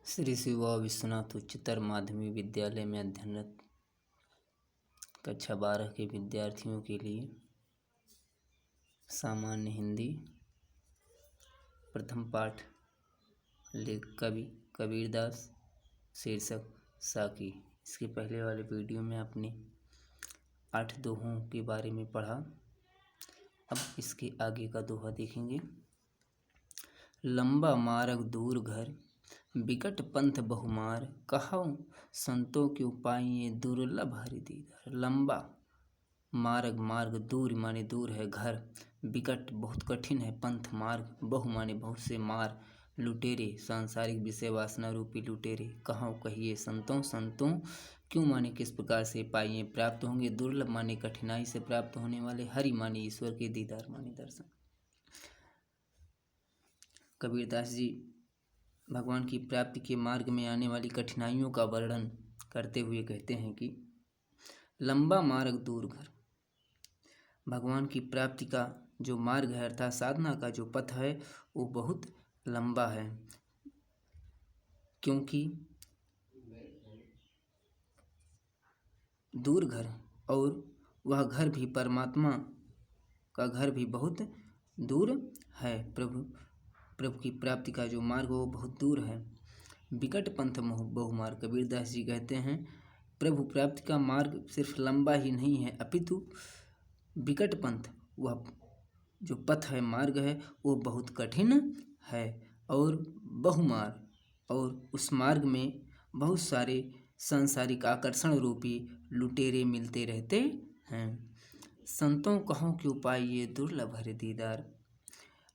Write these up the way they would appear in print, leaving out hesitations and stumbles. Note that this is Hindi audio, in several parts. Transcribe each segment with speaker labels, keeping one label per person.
Speaker 1: श्री शिवा विश्वनाथ उच्चतर माध्यमिक विद्यालय में अध्ययनरत कक्षा 12 के विद्यार्थियों के लिए सामान्य हिंदी प्रथम पाठ लेख कवि कबीरदास, शीर्षक साकी। इसके पहले वाले वीडियो में आपने 8 दोहों के बारे में पढ़ा। अब इसके आगे का दोहा देखेंगे। लंबा मार्ग दूर घर, बिकट पंथ बहुमार, कहाऊँ संतों क्यों पाइए दुर्लभ हरि दीदार। लंबा मार्ग, मार्ग दूर माने दूर है, घर बिकट बहुत कठिन है, पंथ मार्ग बहु माने बहुत से, मार लुटेरे सांसारिक विषय वासना रूपी लुटेरे, कहाऊँ कहिए संतों, संतों क्यों माने किस प्रकार से, पाइए प्राप्त होंगे, दुर्लभ माने कठिनाई से प्राप्त होने वाले, हरि माने ईश्वर के, दीदार माने दर्शन। कबीरदास जी भगवान की प्राप्ति के मार्ग में आने वाली कठिनाइयों का वर्णन करते हुए कहते हैं कि लंबा मार्ग दूर घर। भगवान की प्राप्ति का जो मार्ग है अर्थात साधना का जो पथ है वो बहुत लंबा है, क्योंकि दूर घर और वह घर भी परमात्मा का घर भी बहुत दूर है। प्रभु की प्राप्ति का जो मार्ग वो बहुत दूर है। विकट पंथ बहुमार, कबीरदास जी कहते हैं प्रभु प्राप्ति का मार्ग सिर्फ लंबा ही नहीं है अपितु विकट पंथ, वह जो पथ है मार्ग है वो बहुत कठिन है और बहुमार, और उस मार्ग में बहुत सारे सांसारिक आकर्षण रूपी लुटेरे मिलते रहते हैं। संतों कहो कि उपाय ये दुर्लभ हरि दीदार।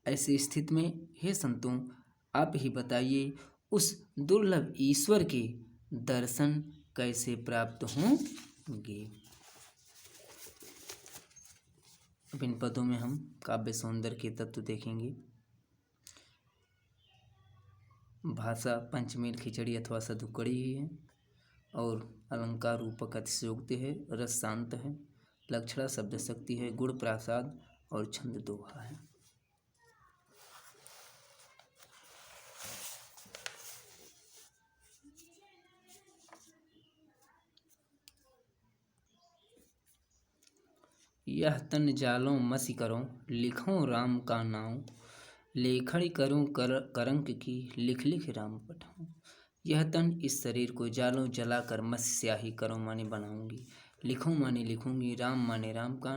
Speaker 1: ऐसी स्थिति में हे संतों आप ही बताइए उस दुर्लभ ईश्वर के दर्शन कैसे प्राप्त होंगे। अब इन पदों में हम काव्य सौंदर्य के तत्व देखेंगे। भाषा पंचमेल खिचड़ी अथवा सधुकड़ी ही है और अलंकार रूपक अतिशयोक्ति है, रस शांत है, लक्षणा शब्द शक्ति है, गुण प्रासाद और छंद दोहा है। यह तन जालों मसी करो, लिखो राम का नाम, लेखड़ी करूं करंक की, लिख लिख राम पठाऊं। यह तन इस शरीर को जालों जलाकर मसी स्याही करो माने बनाऊंगी, लिखूं माने लिखूंगी, राम माने राम का,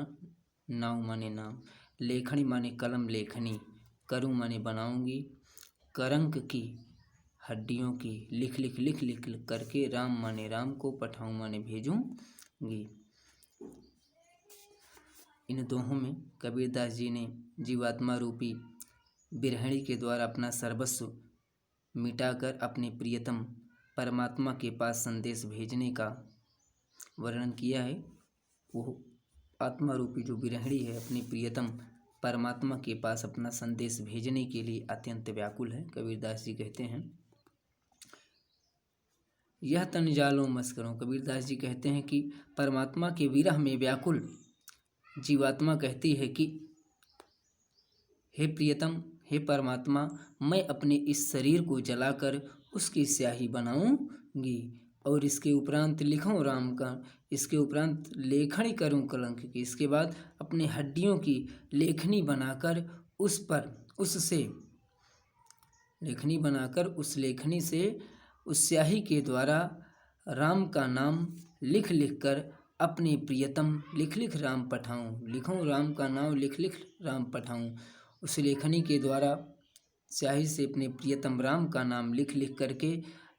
Speaker 1: नाम माने नाम, लेखनी माने कलम लेखनी, करूं माने बनाऊंगी, करंक की हड्डियों की, लिख लिख लिख लिख करके राम माने राम को, पठाऊं माने भेजूंगी। इन दोहों में कबीरदास जी ने जीवात्मा रूपी बिरहणी के द्वारा अपना सर्वस्व मिटाकर अपने प्रियतम परमात्मा के पास संदेश भेजने का वर्णन किया है। वो आत्मा रूपी जो बिरहणी है अपने प्रियतम परमात्मा के पास अपना संदेश भेजने के लिए अत्यंत व्याकुल है। कबीरदास जी कहते हैं यह तन जालो मस करो। कबीरदास जी कहते हैं कि परमात्मा के विरह में व्याकुल जीवात्मा कहती है कि हे प्रियतम, हे परमात्मा, मैं अपने इस शरीर को जलाकर उसकी स्याही बनाऊंगी और इसके उपरांत लिखूं राम का, इसके उपरांत लेखनी करूं कलंक की, इसके बाद अपने हड्डियों की लेखनी बनाकर उससे लेखनी बनाकर उस लेखनी से उस स्याही के द्वारा राम का नाम लिख लिख कर अपने प्रियतम लिख लिख राम पठाऊं, लिखूं राम का नाम लिख लिख राम पठाऊं। उस लेखनी के द्वारा स्याही से अपने प्रियतम राम का नाम लिख लिख करके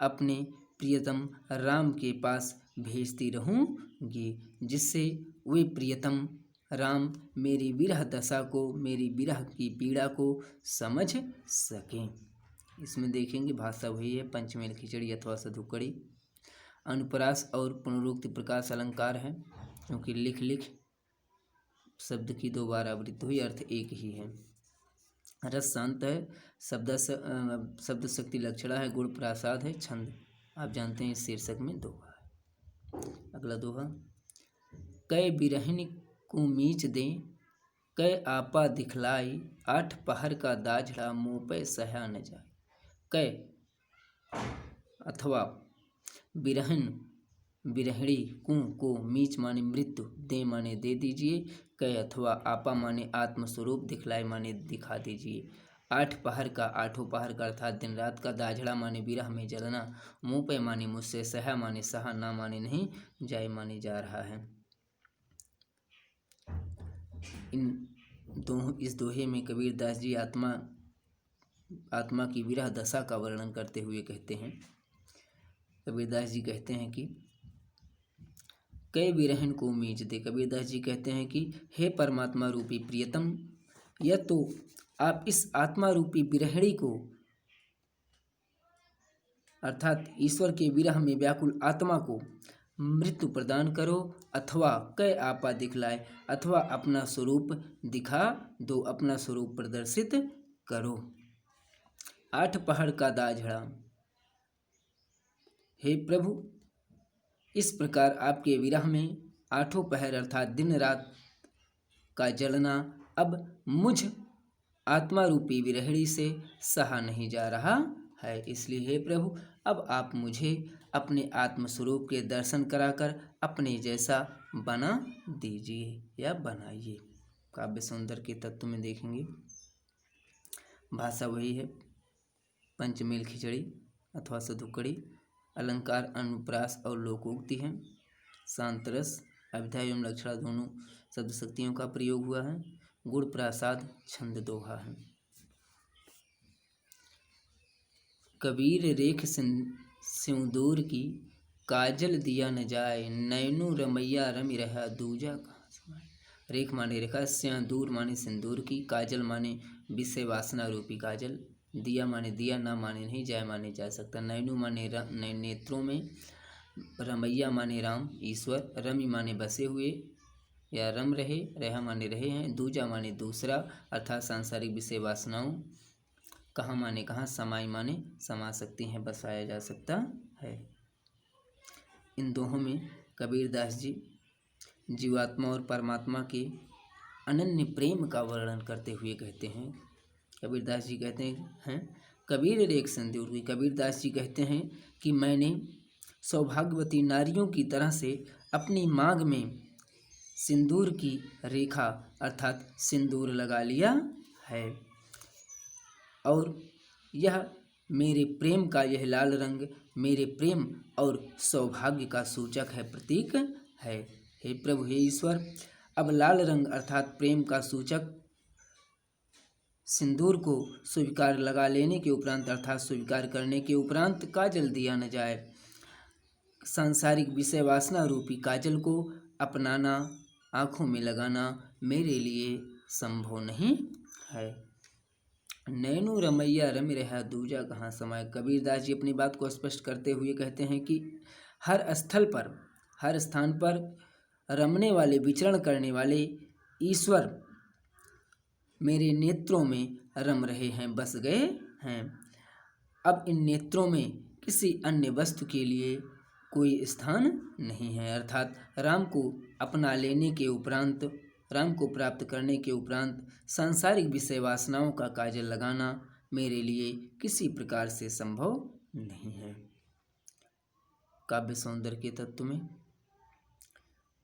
Speaker 1: अपने प्रियतम राम के पास भेजती रहूंगी, जिससे वे प्रियतम राम मेरी विरह दशा को, मेरी विरह की पीड़ा को समझ सकें। इसमें देखेंगे भाषा वही है, पंचमेल खिचड़ी अथवा सधुकड़ी। अनुप्रास और पुनरुक्ति प्रकाश अलंकार है, क्योंकि लिख लिख शब्द की 2 बार आवृत्ति हुई, अर्थ एक ही है। रस शांत है, शब्द शक्ति लक्षणा है, गुण प्रासाद है, छंद आप जानते हैं इस शीर्षक में दोहा है। अगला दोहा कै बिरहिन को मीच दे, कै आपा दिखलाई, 8 पहर का दाझड़ा मुँह पे सहा न जाए। कै अथवा बिरहन बिरहणी को मीच माने मृत्यु, दे माने दे दीजिए, कै अथवा आपा माने आत्मस्वरूप, दिखलाए माने दिखा दीजिए। 8 पहर का, आठों पहर का अर्थात दिन रात का, दाझड़ा माने विरह में जलना, मुँह पे माने मुझसे, सहा माने सहा, ना माने नहीं, जाए माने जा रहा है। इस दोहे में कबीरदास जी आत्मा की विरह दशा का वर्णन करते हुए कहते हैं, कबीरदास जी कहते हैं कि कई विरहन को मीच दे। कबीरदास जी कहते हैं कि हे परमात्मा रूपी प्रियतम, या तो आप इस आत्मा रूपी विरहिणी को अर्थात ईश्वर के विरह में व्याकुल आत्मा को मृत्यु प्रदान करो, अथवा कै आपा दिखलाए, अथवा अपना स्वरूप दिखा दो, अपना स्वरूप प्रदर्शित करो। 8 पहर का दाझड़ा, हे प्रभु इस प्रकार आपके विरह में 8 पहर अर्थात दिन रात का जलना अब मुझ आत्मा रूपी विरहिणी से सहा नहीं जा रहा है। इसलिए हे प्रभु अब आप मुझे अपने आत्मस्वरूप के दर्शन कराकर अपने जैसा बना दीजिए या बनाइए। काव्य सौंदर्य के तत्व में देखेंगे, भाषा वही है, पंचमेल खिचड़ी अथवा सधुकड़ी, अलंकार अनुप्रास और लोकोक्ति है, शांत रस, अभिधा एवं लक्षणा दोनों शब्द शक्तियों का प्रयोग हुआ है, गुण प्रसाद छंद दोहा है। कबीर रेख सिंदूर की, काजल दिया न जाए, नैनो रमैया रमि रहा दूजा कहाँ समाए। रेख माने रेखा, सिंदूर माने सिंदूर की, काजल माने विषय वासना रूपी काजल, दिया माने दिया, ना माने नहीं, जाए माने जा सकता, नैनु माने नेत्रों में, रमैया माने राम ईश्वर, रमि माने बसे हुए या रम रहे, रहा माने रहे हैं, दूजा माने दूसरा अर्थात सांसारिक विषय वासनाओं, कहाँ माने कहाँ, समाई माने समा सकती हैं, बसाया जा सकता है। इन दोहों में कबीरदास जी जीवात्मा और परमात्मा के अनन्य प्रेम का वर्णन करते हुए कहते हैं, कबीरदास जी कहते हैं कबीर रेख सिंदूर की, कबीरदास जी कहते हैं कि मैंने सौभाग्यवती नारियों की तरह से अपनी मांग में सिंदूर की रेखा अर्थात सिंदूर लगा लिया है, और यह मेरे प्रेम का यह लाल रंग मेरे प्रेम और सौभाग्य का सूचक है, प्रतीक है। हे प्रभु हे ईश्वर, अब लाल रंग अर्थात प्रेम का सूचक सिंदूर को स्वीकार लगा लेने के उपरांत अर्थात स्वीकार करने के उपरांत काजल दिया न जाए, सांसारिक विषय वासना रूपी काजल को अपनाना, आँखों में लगाना मेरे लिए संभव नहीं है। नैनो रमैया रमि रहा दूजा कहाँ समाए। कबीरदास जी अपनी बात को स्पष्ट करते हुए कहते हैं कि हर स्थल पर, हर स्थान पर रमने वाले, विचरण करने वाले ईश्वर मेरे नेत्रों में रम रहे हैं, बस गए हैं। अब इन नेत्रों में किसी अन्य वस्तु के लिए कोई स्थान नहीं है, अर्थात राम को अपना लेने के उपरांत, राम को प्राप्त करने के उपरांत सांसारिक विषय वासनाओं का काजल लगाना मेरे लिए किसी प्रकार से संभव नहीं है। काव्य सौंदर्य के तत्व में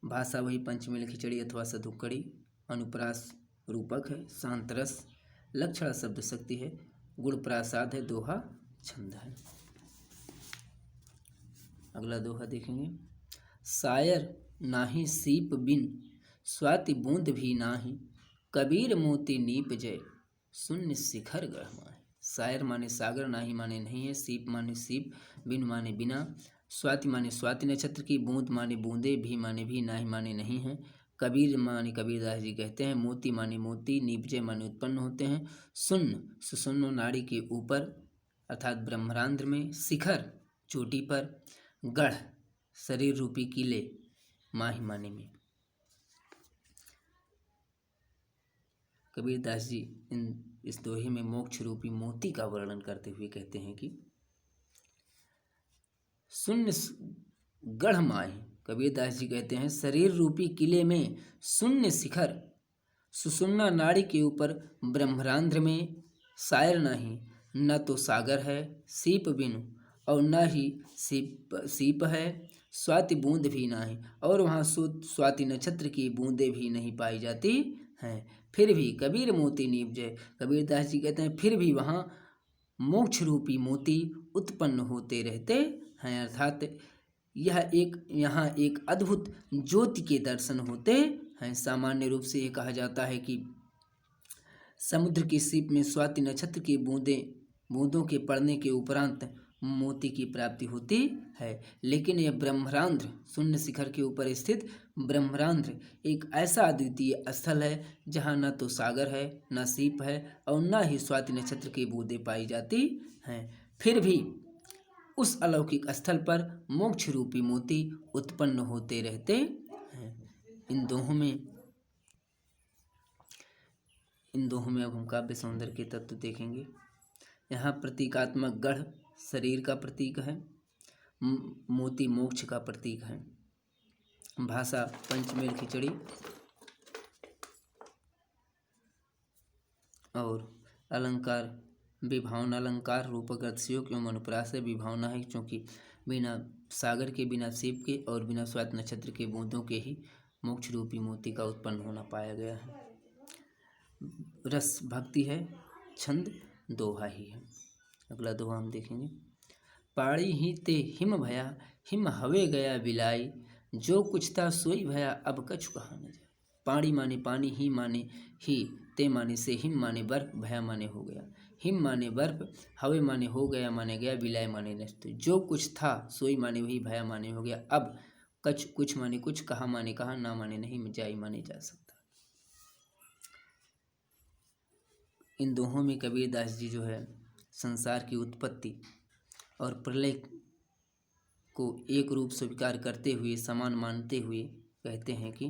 Speaker 1: भाषा वही पंचमेल खिचड़ी अथवा सधुकड़ी, अनुप्रास रूपक है, शांत रस, लक्षण शब्द शक्ति है, गुण प्रसाद है, दोहा छंद है। अगला दोहा देखेंगे, शायर नाही सीप बिन स्वाति बूंद भी नाही, कबीर मोती नीप जय शून्य शिखर गढ़ माहे। शायर माने सागर, नाही माने नहीं है, सीप माने सीप, बिन माने बिना, स्वाति माने स्वाति नक्षत्र की, बूंद माने बूंदे, भी माने भी, नाही माने नहीं है, कबीर माने कबीरदास जी कहते हैं, मोती माने मोती, नीपजे माने उत्पन्न होते हैं, शून्य सुषुम्ना नाड़ी के ऊपर अर्थात ब्रह्मांड में, शिखर चोटी पर, गढ़ शरीर रूपी किले माही माने में। कबीरदास जी इस दोहे में मोक्ष रूपी मोती का वर्णन करते हुए कहते हैं कि शून्य गढ़ माही। कबीरदास जी कहते हैं शरीर रूपी किले में शून्य शिखर, सुषुम्ना नाड़ी के ऊपर ब्रह्मांड में शायर नहीं, न तो सागर है सीप बिनु, और न ही सीप है, स्वाति बूंद भी ना है, और वहाँ स्वाति नक्षत्र की बूंदें भी नहीं पाई जाती हैं। फिर भी कबीर मोती नीपजे, कबीरदास जी कहते हैं फिर भी वहाँ मोक्ष रूपी मोती उत्पन्न होते रहते हैं। अर्थात यहाँ एक अद्भुत ज्योति के दर्शन होते हैं। सामान्य रूप से ये कहा जाता है कि समुद्र की सीप में स्वाति नक्षत्र की बूंदों के पड़ने के उपरांत मोती की प्राप्ति होती है, लेकिन यह ब्रह्मरांध्र शून्य शिखर के ऊपर स्थित ब्रह्मरांध्र एक ऐसा अद्वितीय स्थल है जहाँ न तो सागर है, न सीप है, और न ही स्वाति नक्षत्र की बूंदें पाई जाती हैं। फिर भी उस अलौकिक स्थल पर मोक्ष रूपी मोती उत्पन्न होते रहते हैं। इन दोहों में अब हम काव्य सौंदर्य के तत्व देखेंगे। यहाँ प्रतीकात्मक गढ़ शरीर का प्रतीक है, मोती मोक्ष का प्रतीक है। भाषा पंचमेल खिचड़ी, और अलंकार विभावना अलंकार रूपक अतिशयोक्ति एवं अनुप्रास है। विभावना है क्योंकि बिना सागर के, बिना सीप के और बिना स्वाति नक्षत्र के बूंदों के ही मोक्ष रूपी मोती का उत्पन्न होना पाया गया है। रस भक्ति है, छंद दोहा ही है। अगला दोहा हम देखेंगे। पाड़ी ही ते हिम भया, हिम हवे गया बिलाई, जो कुछ था सोई भया, अब कछु कहा न जाए। पाड़ी माने पानी, ही माने ही, ते माने से, हिम माने बर्फ, भया माने हो गया। हिम माने बर्फ, हवे माने हो गया माने गया, बिलाई माने नष्ट। जो कुछ था सोई माने वही, भया माने हो गया, अब कुछ माने कुछ, कहा माने कहा, ना माने नहीं, जाई माने जा सकता। इन दोहों में कबीरदास जी जो है संसार की उत्पत्ति और प्रलय को एक रूप स्वीकार करते हुए, समान मानते हुए कहते हैं कि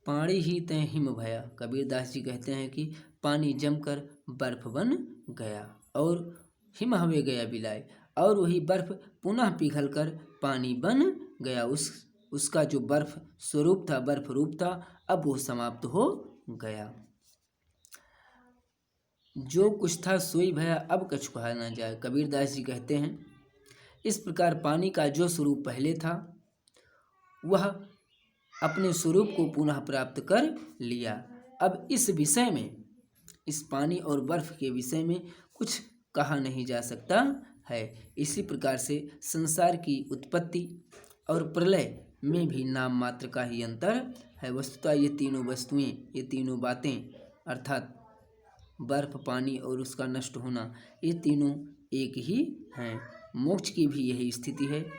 Speaker 1: पानी ही तय हिम भया। कबीरदास जी कहते हैं कि पानी जमकर बर्फ बन गया और हिम हवे गया बिलाए, और वही बर्फ पुनः पिघलकर पानी बन गया। उसका जो बर्फ स्वरूप था, बर्फ रूप था, अब वो समाप्त हो गया। जो कुछ था सोई भया, अब कछु कहा ना जाए। कबीरदास जी कहते हैं इस प्रकार पानी का जो स्वरूप पहले था वह अपने स्वरूप को पुनः प्राप्त कर लिया। अब इस विषय में, इस पानी और बर्फ के विषय में कुछ कहा नहीं जा सकता है। इसी प्रकार से संसार की उत्पत्ति और प्रलय में भी नाम मात्र का ही अंतर है। वस्तुतः ये तीनों वस्तुएं, ये तीनों बातें अर्थात बर्फ, पानी और उसका नष्ट होना, ये तीनों एक ही हैं। मोक्ष की भी यही स्थिति है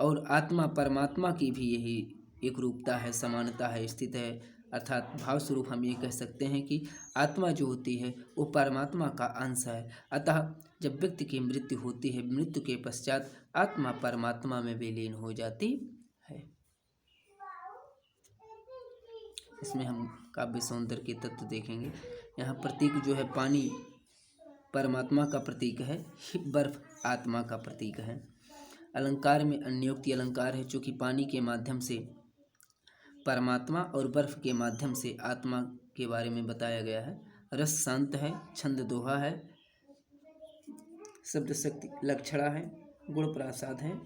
Speaker 1: और आत्मा परमात्मा की भी यही एक रूपता है, समानता है, स्थित है। अर्थात भाव स्वरूप हम ये कह सकते हैं कि आत्मा जो होती है वो परमात्मा का अंश है। अतः जब व्यक्ति की मृत्यु होती है, मृत्यु के पश्चात आत्मा परमात्मा में विलीन हो जाती है। इसमें हम काव्य सौंदर्य के तत्व देखेंगे। यहाँ प्रतीक जो है पानी परमात्मा का प्रतीक है, बर्फ आत्मा का प्रतीक है। अलंकार में अन्योक्ति अलंकार है, चूँकि पानी के माध्यम से परमात्मा और बर्फ के माध्यम से आत्मा के बारे में बताया गया है। रस शांत है, छंद दोहा है, शब्द शक्ति लक्षणा है, गुण प्रासाद है।